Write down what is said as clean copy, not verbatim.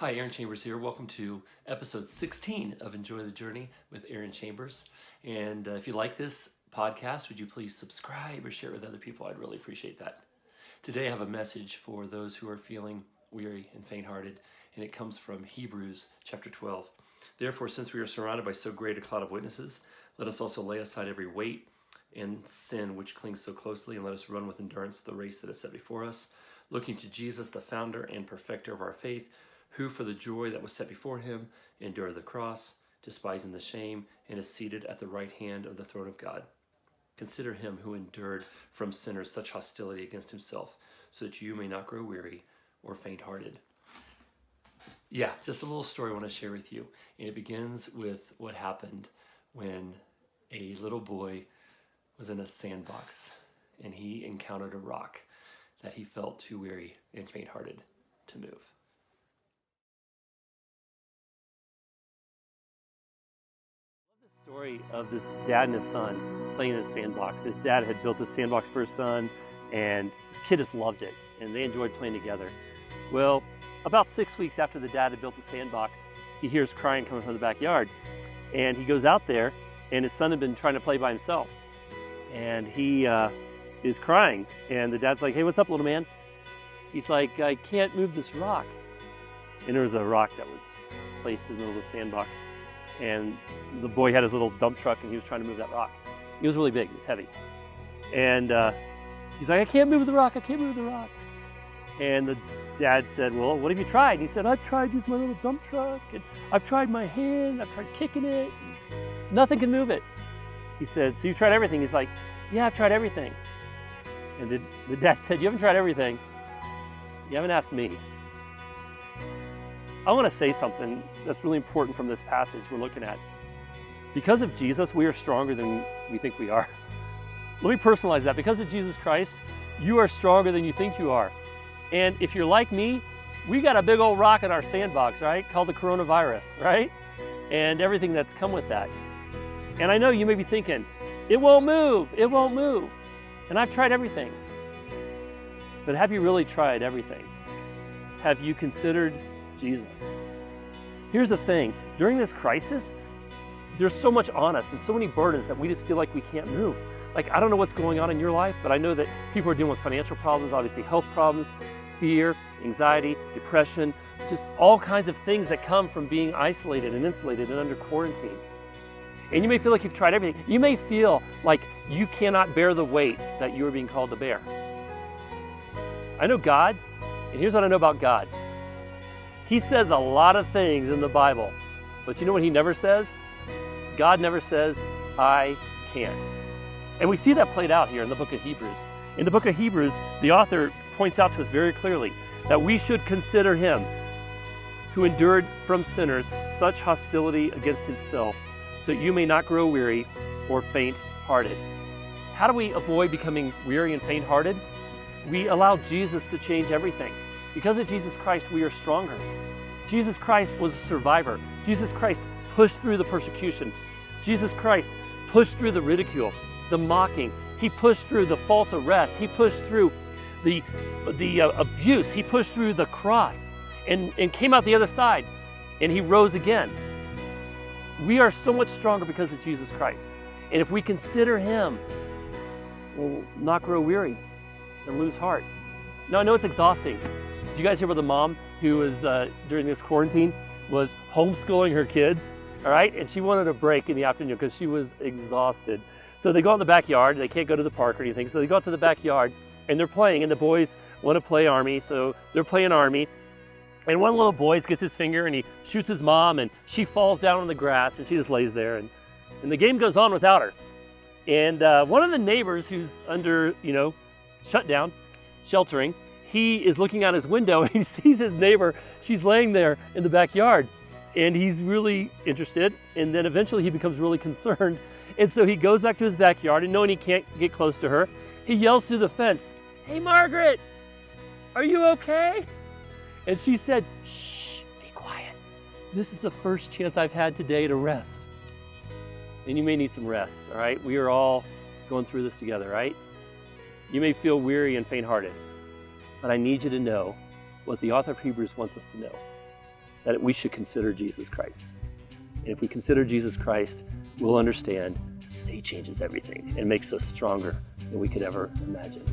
Hi, Arron Chambers here. Welcome to episode 16 of Enjoy the Journey with Arron Chambers. And if you like this podcast, would you please subscribe or share it with other people? I'd really appreciate that. Today I have a message for those who are feeling weary and faint-hearted, and it comes from Hebrews chapter 12. Therefore, since we are surrounded by so great a cloud of witnesses, let us also lay aside every weight and sin which clings so closely, and let us run with endurance the race that is set before us, looking to Jesus, the founder and perfecter of our faith, who for the joy that was set before him endured the cross, despising the shame, and is seated at the right hand of the throne of God. Consider him who endured from sinners such hostility against himself, so that you may not grow weary or faint-hearted. Yeah, just a little story I want to share with you. And it begins with what happened when a little boy was in a sandbox and he encountered a rock that he felt too weary and faint-hearted to move. Story of this dad and his son playing in a sandbox. His dad had built a sandbox for his son, and the kid just loved it, and they enjoyed playing together. Well, about 6 weeks after the dad had built the sandbox, he hears crying coming from the backyard, and he goes out there, and his son had been trying to play by himself, and he is crying, and the dad's like, "Hey, what's up, little man?" He's like, "I can't move this rock." And there was a rock that was placed in the middle of the sandbox, and the boy had his little dump truck and he was trying to move that rock. It was really big, it was heavy. And he's like, "I can't move the rock, I can't move the rock." And the dad said, "Well, what have you tried?" And he said, "I've tried using my little dump truck, and I've tried my hand, I've tried kicking it, and nothing can move it." He said, "So you've tried everything?" He's like, "Yeah, I've tried everything." And the dad said, "You haven't tried everything. You haven't asked me." I want to say something that's really important from this passage we're looking at. Because of Jesus, we are stronger than we think we are. Let me personalize that. Because of Jesus Christ, you are stronger than you think you are. And if you're like me, we got a big old rock in our sandbox, right? Called the coronavirus, right? And everything that's come with that. And I know you may be thinking, it won't move, it won't move. And I've tried everything. But have you really tried everything? Have you considered Jesus? Here's the thing, during this crisis, there's so much on us and so many burdens that we just feel like we can't move. Like, I don't know what's going on in your life, but I know that people are dealing with financial problems, obviously health problems, fear, anxiety, depression, just all kinds of things that come from being isolated and insulated and under quarantine. And you may feel like you've tried everything. You may feel like you cannot bear the weight that you are being called to bear. I know God, and here's what I know about God. He says a lot of things in the Bible, but you know what he never says? God never says, "I can't." And we see that played out here in the book of Hebrews. In the book of Hebrews, the author points out to us very clearly that we should consider him who endured from sinners such hostility against himself, so that you may not grow weary or faint-hearted. How do we avoid becoming weary and faint-hearted? We allow Jesus to change everything. Because of Jesus Christ, we are stronger. Jesus Christ was a survivor. Jesus Christ pushed through the persecution. Jesus Christ pushed through the ridicule, the mocking. He pushed through the false arrest. He pushed through the abuse. He pushed through the cross and came out the other side, and he rose again. We are so much stronger because of Jesus Christ. And if we consider him, we'll not grow weary and lose heart. Now, I know it's exhausting. Did you guys hear about the mom who was, during this quarantine, was homeschooling her kids, all right? And she wanted a break in the afternoon because she was exhausted. So they go out in the backyard. They can't go to the park or anything. So they go out to the backyard, and they're playing, and the boys want to play Army, so they're playing Army. And one little boy gets his finger, and he shoots his mom, and she falls down on the grass, and she just lays there. And the game goes on without her. And one of the neighbors who's under, shut down, sheltering, he is looking out his window and he sees his neighbor. She's laying there in the backyard, and he's really interested. And then eventually he becomes really concerned. And so he goes back to his backyard, and knowing he can't get close to her, he yells through the fence, "Hey, Margaret, are you okay?" And she said, "Shh, be quiet. This is the first chance I've had today to rest." And you may need some rest, all right? We are all going through this together, right? You may feel weary and faint-hearted, but I need you to know what the author of Hebrews wants us to know. that we should consider Jesus Christ. And if we consider Jesus Christ, we'll understand that he changes everything and makes us stronger than we could ever imagine.